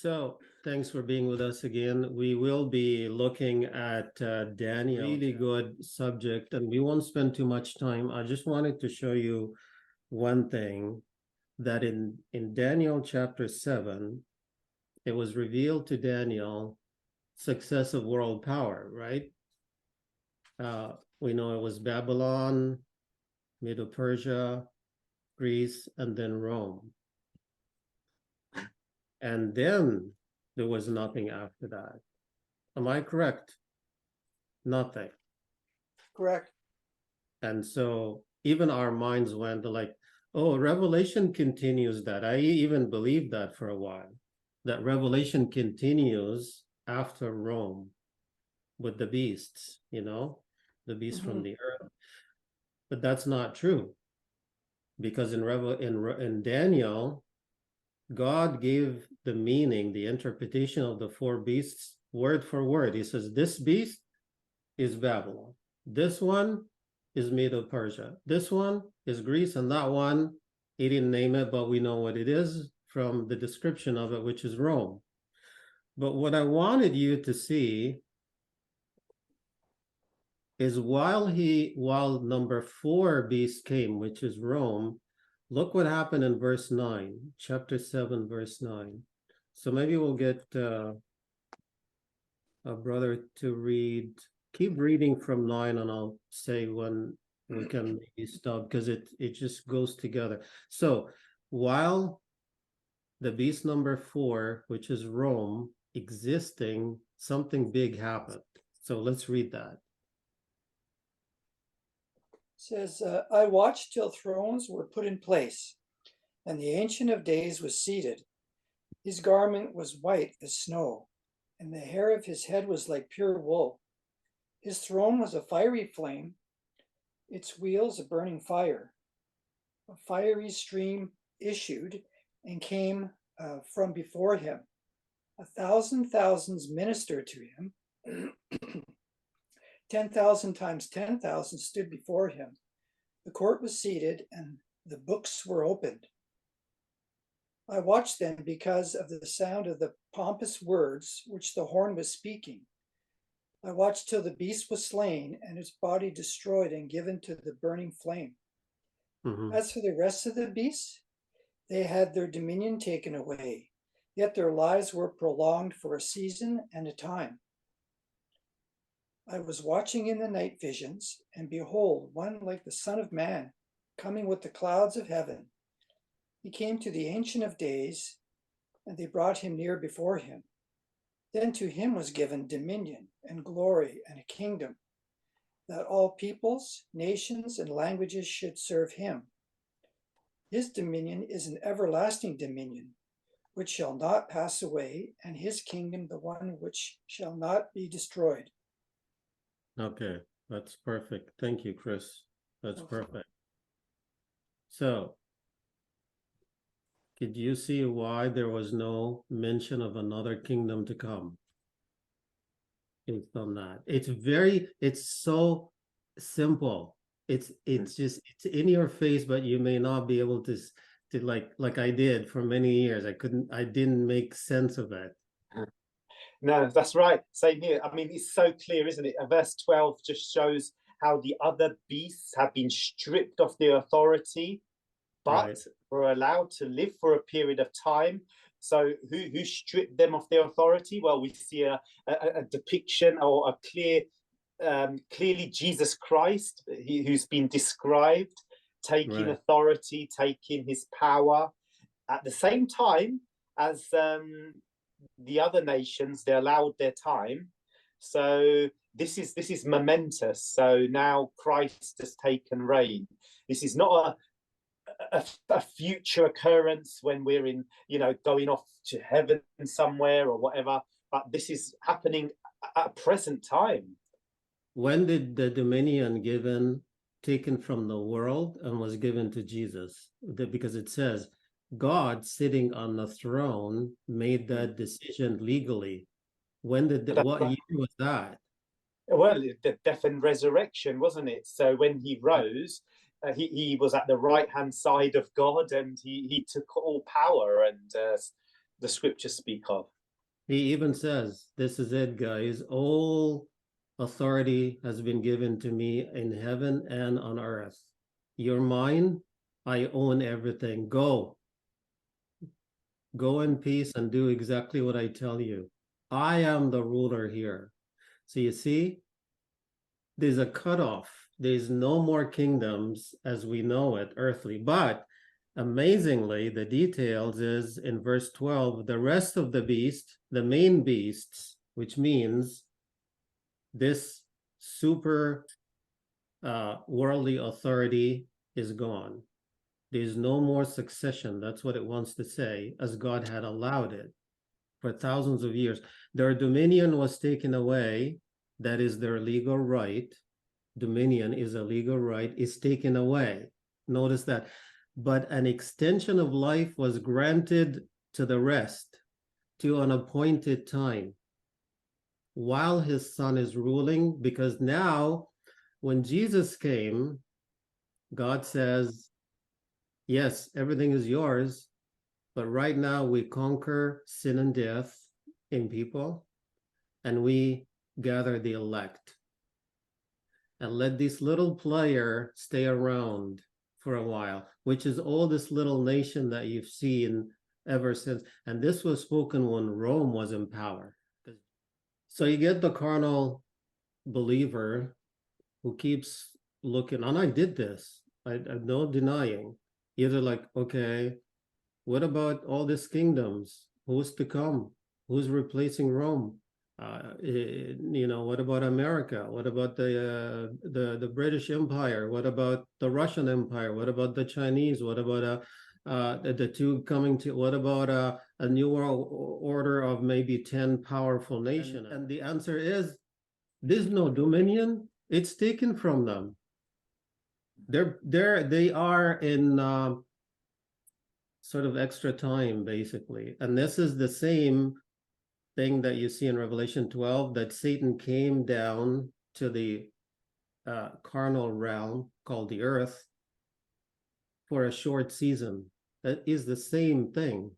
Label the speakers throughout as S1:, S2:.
S1: So thanks for being with us again. We will be looking at Daniel, really good subject, and we won't spend too much time. I just wanted to show you one thing that in Daniel chapter 7, it was revealed to Daniel successive world power, right? We know it was Babylon, Medo-Persia, Greece, and then Rome. And then there was nothing after that. Am I correct? Nothing.
S2: Correct.
S1: And so even our minds went like, oh, Revelation continues that. I even believed that for a while, that Revelation continues after Rome with the beasts, the beast from the earth. But that's not true, because in Daniel, God gave the meaning, the interpretation of the four beasts word for word. He says, this beast is Babylon. This one is Medo-Persia. This one is Greece, and that one, he didn't name it, but we know what it is from the description of it, which is Rome. But what I wanted you to see is while number 4 beast came, which is Rome, look what happened in verse 9, chapter 7, verse 9. So maybe we'll get a brother to read. Keep reading from 9, and I'll say when we can maybe stop, because it just goes together. So while the beast number 4, which is Rome, existing, something big happened. So let's read that.
S2: Says, I watched till thrones were put in place, and the Ancient of Days was seated. His garment was white as snow, and the hair of his head was like pure wool. His throne was a fiery flame, its wheels a burning fire. A fiery stream issued and came from before him. 1,000 thousands ministered to him. 10,000 times 10,000 stood before him. The court was seated, and the books were opened. I watched them because of the sound of the pompous words which the horn was speaking. I watched till the beast was slain, and its body destroyed and given to the burning flame. As for the rest of the beasts, they had their dominion taken away, yet their lives were prolonged for a season and a time. I was watching in the night visions, and behold, one like the Son of Man, coming with the clouds of heaven. He came to the Ancient of Days, and they brought him near before him. Then to him was given dominion and glory and a kingdom, that all peoples, nations, and languages should serve him. His dominion is an everlasting dominion, which shall not pass away, and his kingdom the one which shall not be destroyed.
S1: Okay, that's perfect. Thank you, Chris. That's perfect. So, did you see why there was no mention of another kingdom to come? Based on that, it's so simple. It's in your face, but you may not be able to like I did for many years. I didn't make sense of it.
S3: No, that's right. Same here. I mean, it's so clear, isn't it? Verse 12 just shows how the other beasts have been stripped of their authority, but were allowed to live for a period of time. So who stripped them of their authority? Well, we see a depiction or clearly Jesus Christ, who's been described, taking authority, taking his power. At the same time as the other nations, they allowed their time. So this is momentous. So now Christ has taken reign. This is not a future occurrence when we're in, going off to heaven somewhere or whatever, but this is happening at present time.
S1: When did the dominion taken from the world and was given to Jesus? Because it says God sitting on the throne made that decision legally. What year was that?
S3: Well, the death and resurrection, wasn't it? So when he rose, he was at the right-hand side of God, and he took all power. And the scriptures speak of.
S1: He even says, this is it, guys. All authority has been given to me in heaven and on earth. You're mine. I own everything. Go. Go in peace and do exactly what I tell you. I am the ruler here. So you see, there's a cutoff. There's no more kingdoms as we know it, earthly. But amazingly, the details is in verse 12, the rest of the beast, the main beasts, which means this super worldly authority is gone. There's no more succession. That's what it wants to say, as God had allowed it for thousands of years. Their dominion was taken away. That is their legal right. Dominion is a legal right, is taken away. Notice that. But an extension of life was granted to the rest to an appointed time while his son is ruling, because now when Jesus came, God says, yes, everything is yours, but right now we conquer sin and death in people, and we gather the elect. And let this little player stay around for a while, which is all this little nation that you've seen ever since. And this was spoken when Rome was in power. So you get the carnal believer who keeps looking, and I did this, I no denying. Either like, okay, what about all these kingdoms? Who's to come? Who's replacing Rome? You know, what about America? What about the British Empire? What about the Russian Empire? What about the Chinese? What about the two coming to? What about a new world order of maybe 10 powerful nations? And the answer is, there's no dominion. It's taken from them. They are in sort of extra time, basically, and this is the same thing that you see in Revelation 12, that Satan came down to the carnal realm called the earth for a short season. That is the same thing.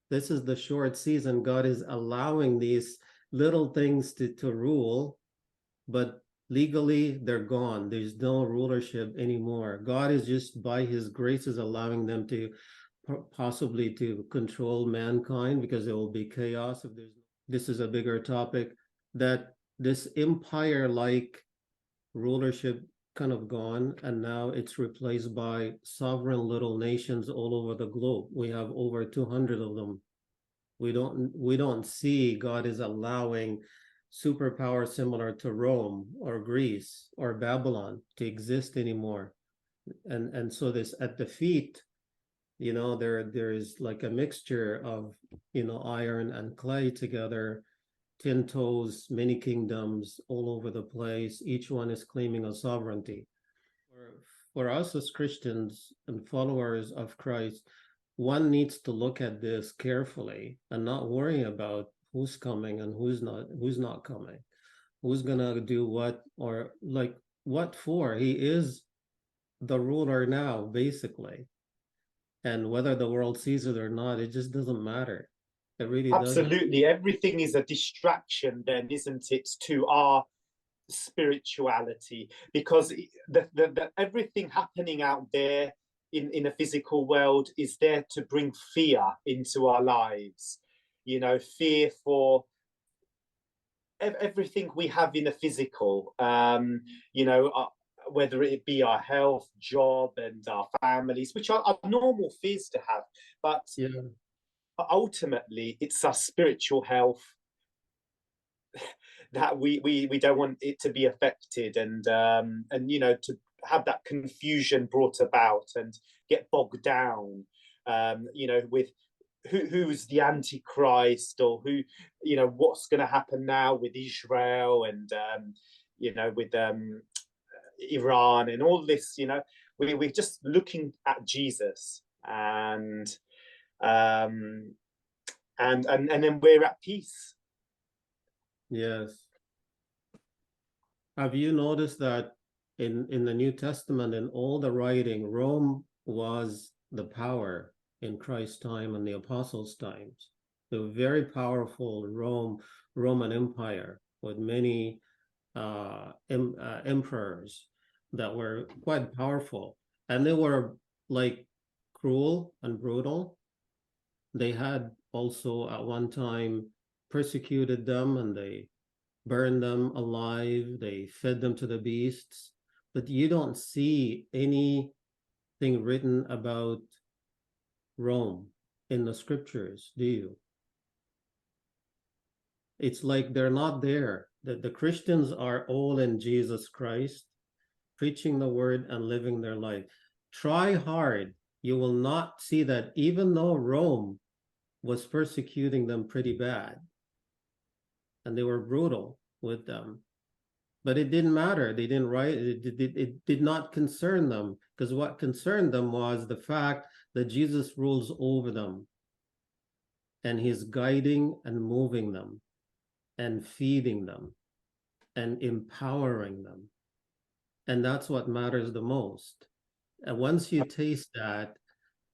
S1: This is the short season. God is allowing these little things to rule, but legally they're gone. There's no rulership anymore. God is just by his grace is allowing them to possibly to control mankind, because there will be chaos if there's. This is a bigger topic, that this empire-like rulership kind of gone, and now it's replaced by sovereign little nations all over the globe. We have over 200 of them. We don't see God is allowing superpower similar to Rome or Greece or Babylon to exist anymore. And so this at the feet, you know, there is like a mixture of, you know, iron and clay together, 10 toes, many kingdoms all over the place. Each one is claiming a sovereignty. For us as Christians and followers of Christ, one needs to look at this carefully and not worry about who's coming and who's not coming, who's gonna do what, or like what for. He is the ruler now, basically. And whether the world sees it or not, it just doesn't matter. It really doesn't.
S3: Absolutely. Everything is a distraction then, isn't it, to our spirituality? Because the everything happening out there in a physical world is there to bring fear into our lives. You know, fear for everything we have in the physical, you know, whether it be our health, job, and our families, which are normal fears to have, but ultimately it's our spiritual health that we don't want it to be affected, and you know, to have that confusion brought about and get bogged down, you know, with who's the Antichrist, or who, you know, what's going to happen now with Israel, and you know, with Iran and all this. You know, we're just looking at Jesus, and then we're at peace.
S1: Yes. Have you noticed that in the New Testament, in all the writing, Rome was the power in Christ's time and the apostles' times. the very powerful Roman Empire with many emperors that were quite powerful, and they were like cruel and brutal. They had also at one time persecuted them, and they burned them alive. They fed them to the beasts. But you don't see anything written about Rome in the scriptures, do you? It's like they're not there. The Christians are all in Jesus Christ, preaching the word and living their life. Try hard. You will not see that, even though Rome was persecuting them pretty bad and they were brutal with them, but it didn't matter. They didn't write it. It did not concern them, because what concerned them was the fact that Jesus rules over them and he's guiding and moving them and feeding them and empowering them. And that's what matters the most. And once you taste that,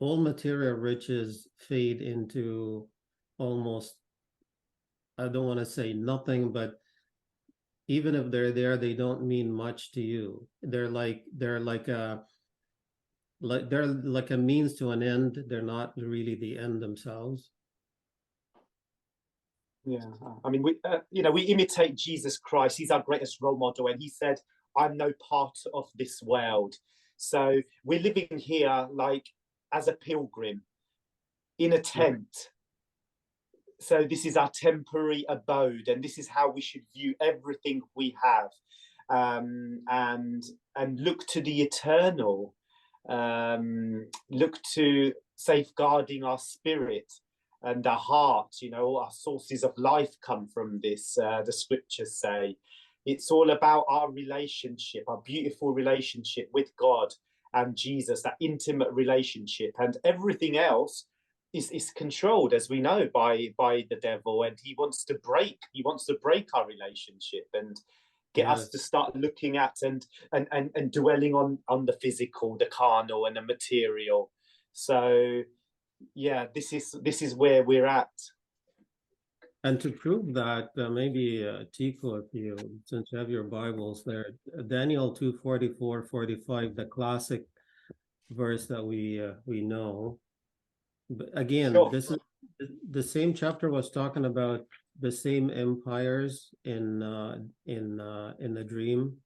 S1: all material riches fade into almost, I don't want to say nothing, but even if they're there, they don't mean much to you. They're like a means to an end. They're not really the end themselves.
S3: Yeah, I mean, we imitate Jesus Christ. He's our greatest role model, and he said, "I'm no part of this world." So we're living here like as a pilgrim in a tent. So this is our temporary abode, and this is how we should view everything we have, and look to the eternal, look to safeguarding our spirit and our heart. You know, our sources of life come from this. The scriptures say it's all about our relationship, our beautiful relationship with God and Jesus, that intimate relationship, and everything else is controlled, as we know, by the devil, and he wants to break our relationship and get us to start looking at and dwelling on the physical, the carnal, and the material. So yeah, this is where we're at.
S1: And to prove that, maybe Tico, if you, since you have your Bibles there, Daniel 2:44-45, the classic verse that we know. But again,
S3: Sure.
S1: this is the same chapter was talking about the same empires in the dream,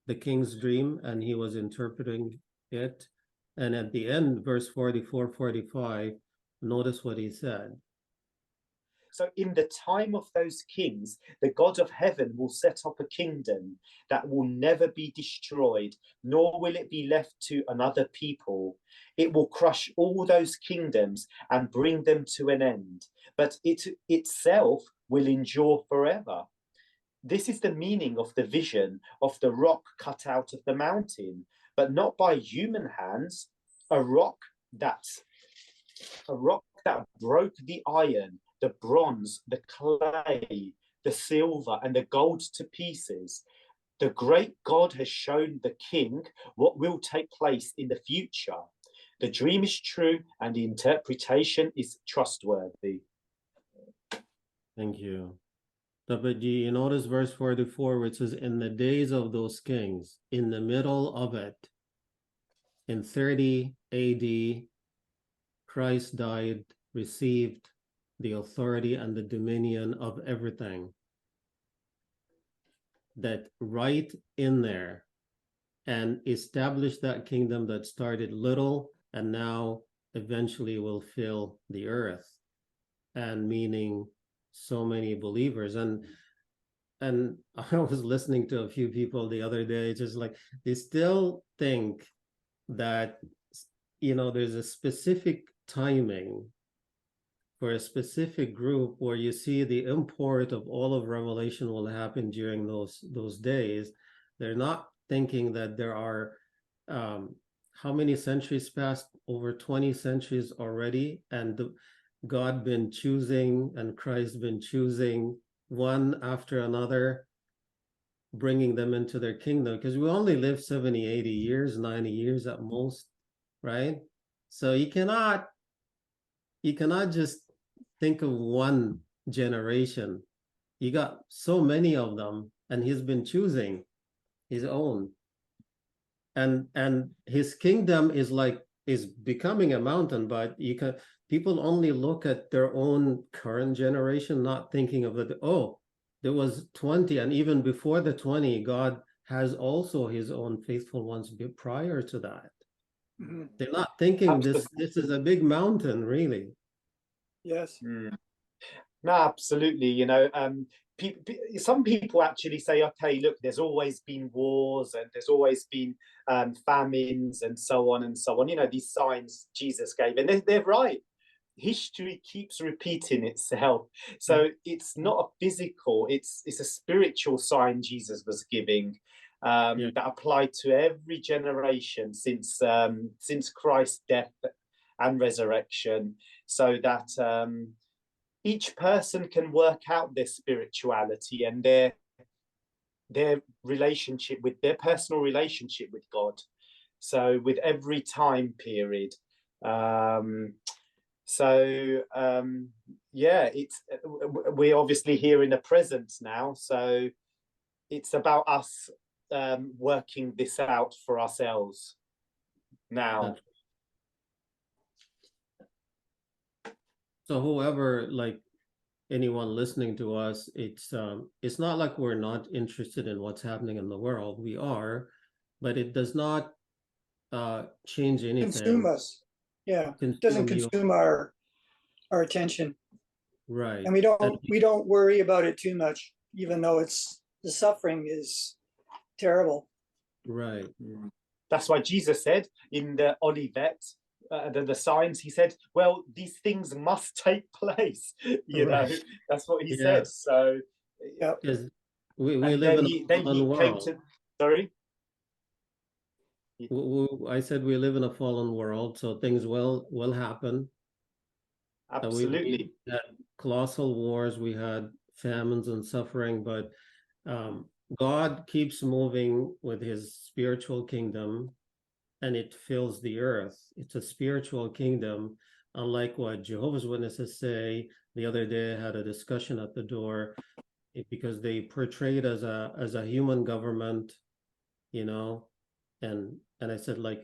S1: the king's dream, and he was interpreting it. And at the end, verse 44-45, notice what he said.
S3: So in the time of those kings, the God of heaven will set up a kingdom that will never be destroyed, nor will it be left to another people. It will crush all those kingdoms and bring them to an end, but it itself will endure forever. This is the meaning of the vision of the rock cut out of the mountain, but not by human hands, a rock that broke the iron, the bronze, the clay, the silver, and the gold to pieces. The great God has shown the king what will take place in the future. The dream is true and the interpretation is trustworthy.
S1: Thank you. But you notice verse 44, which says, in the days of those kings, in the middle of it, in 30 AD, Christ died, received the authority and the dominion of everything. That right in there, and established that kingdom that started little and now eventually will fill the earth, and meaning so many believers. And I was listening to a few people the other day, just like they still think that, you know, there's a specific timing for a specific group where you see the import of all of Revelation will happen during those days. They're not thinking that there are how many centuries passed? Over 20 centuries already, and God been choosing and Christ been choosing one after another, bringing them into their kingdom, because we only live 70, 80 years, 90 years at most, right? So you cannot just think of one generation. You got so many of them, and he's been choosing his own. And his kingdom is becoming a mountain, but people only look at their own current generation, not thinking of the, oh, there was 20, and even before the 20, God has also his own faithful ones prior to that.
S2: Mhm.
S1: They're not thinking this
S3: Absolutely.
S1: is a big mountain, really.
S2: Yes.
S3: No, absolutely. You know, some people actually say, okay, look, there's always been wars and there's always been famines and so on and so on. You know, these signs Jesus gave, and they're right. History keeps repeating itself. So it's not a physical, it's a spiritual sign Jesus was giving, that applied to every generation since Christ's death and resurrection, so that each person can work out their spirituality and their relationship with their personal relationship with God. So with every time period. Yeah, we're obviously here in the present now, so it's about us working this out for ourselves now.
S1: So whoever, like anyone listening to us, it's not like we're not interested in what's happening in the world. We are, but it does not change anything.
S2: Consume us. Yeah. Doesn't consume our attention.
S1: Right.
S2: And we don't worry about it too much, even though the suffering is terrible.
S1: Right.
S3: That's why Jesus said in the Olivet, the signs, he said, well, these things must take place. You know, that's what he said. So
S2: yeah,
S1: because we live in a fallen world.
S3: Sorry,
S1: I said we live in a fallen world, so things will happen.
S3: Absolutely.
S1: We had colossal wars, we had famines and suffering, but God keeps moving with his spiritual kingdom, and it fills the earth. It's a spiritual kingdom, unlike what Jehovah's Witnesses say. The other day I had a discussion at the door because they portrayed as a human government, you know, and I said, like,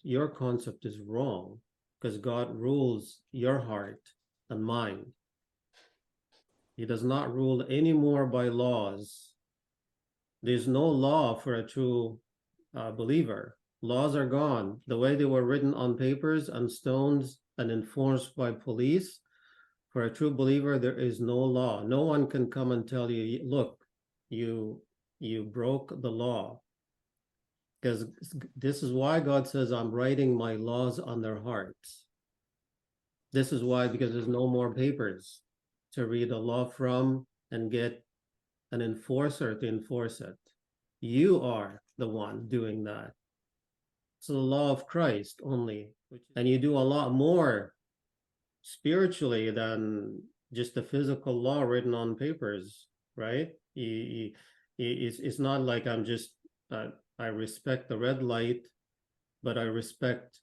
S1: your concept is wrong, because God rules your heart and mind. He does not rule anymore by laws. There's no law for a true believer. Laws are gone. The way they were written on papers and stones and enforced by police, for a true believer, there is no law. No one can come and tell you, look, you broke the law. Because this is why God says, I'm writing my laws on their hearts. This is why, because there's no more papers to read a law from and get an enforcer to enforce it. You are the one doing that. It's the law of Christ only. And you do a lot more spiritually than just the physical law written on papers, right? It's not like I'm just, I respect the red light, but I respect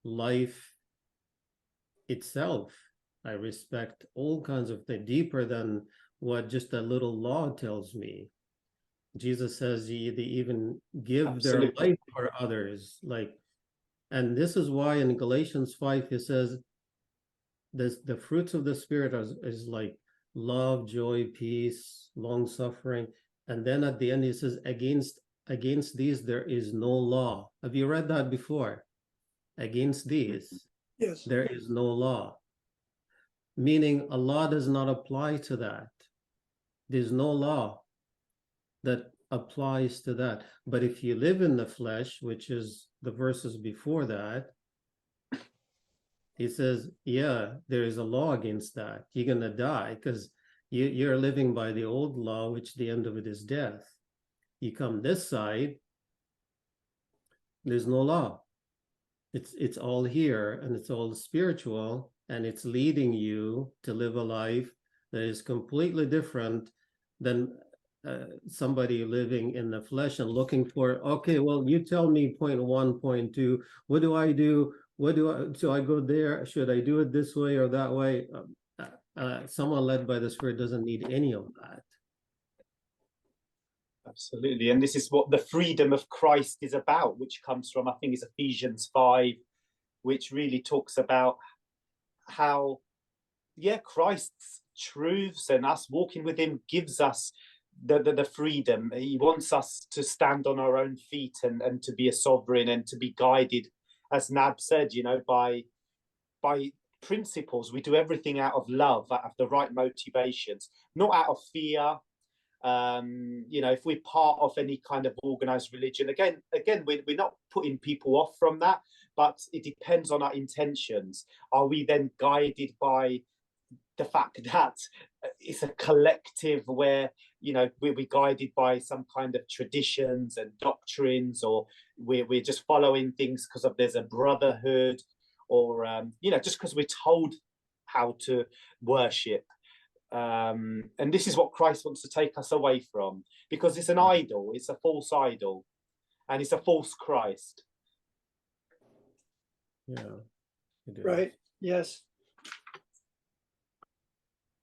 S1: life itself. I respect all kinds of things deeper than what just a little law tells me. Jesus says they even give their life for others. Like, and this is why in Galatians 5 he says the fruits of the Spirit is like love, joy, peace, long suffering, and then at the end he says against these there is no law. Have you read that before? Against these,
S2: yes,
S1: there is no law. Meaning a law does not apply to that. There's no law that applies to that. But if you live in the flesh, which is the verses before that, he says, yeah, there is a law against that. You're going to die because you're living by the old law, which the end of it is death. You come this side, there's no law. It's all here, and it's all spiritual, and it's leading you to live a life that is completely different than somebody living in the flesh and looking for, okay, well, you tell me point 1, point 2, what do I do? So I go there, should I do it this way or that way? someone led by the Spirit doesn't need any of that.
S3: Absolutely. And this is what the freedom of Christ is about, which comes from, I think it's Ephesians 5, which really talks about how, yeah, Christ's truths and us walking with him gives us the freedom. He wants us to stand on our own feet and to be a sovereign and to be guided, as Nab said, you know, by principles. We do everything out of love, out of the right motivations, not out of fear. You know, if we're part of any kind of organized religion, again, we're not putting people off from that, but it depends on our intentions. Are we then guided by the fact that it's a collective where, you know, we're guided by some kind of traditions and doctrines, or we're just following things because of there's a brotherhood, or you know, just because we're told how to worship. And this is what Christ wants to take us away from, because it's an idol, it's a false idol, and it's a false Christ.
S1: Yeah. it is.
S2: Right, yes.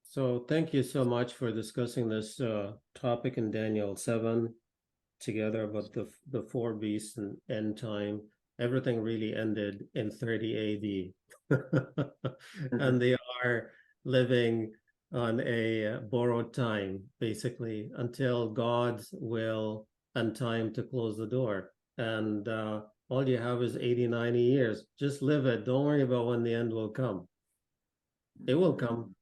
S1: So thank you so much for discussing this topic in Daniel 7 together about the four beasts and end time. Everything really ended in 30 AD. And they are living on a borrowed time, basically, until God's will and time to close the door. And all you have is 80, 90 years. Just live it. Don't worry about when the end will come. It will come.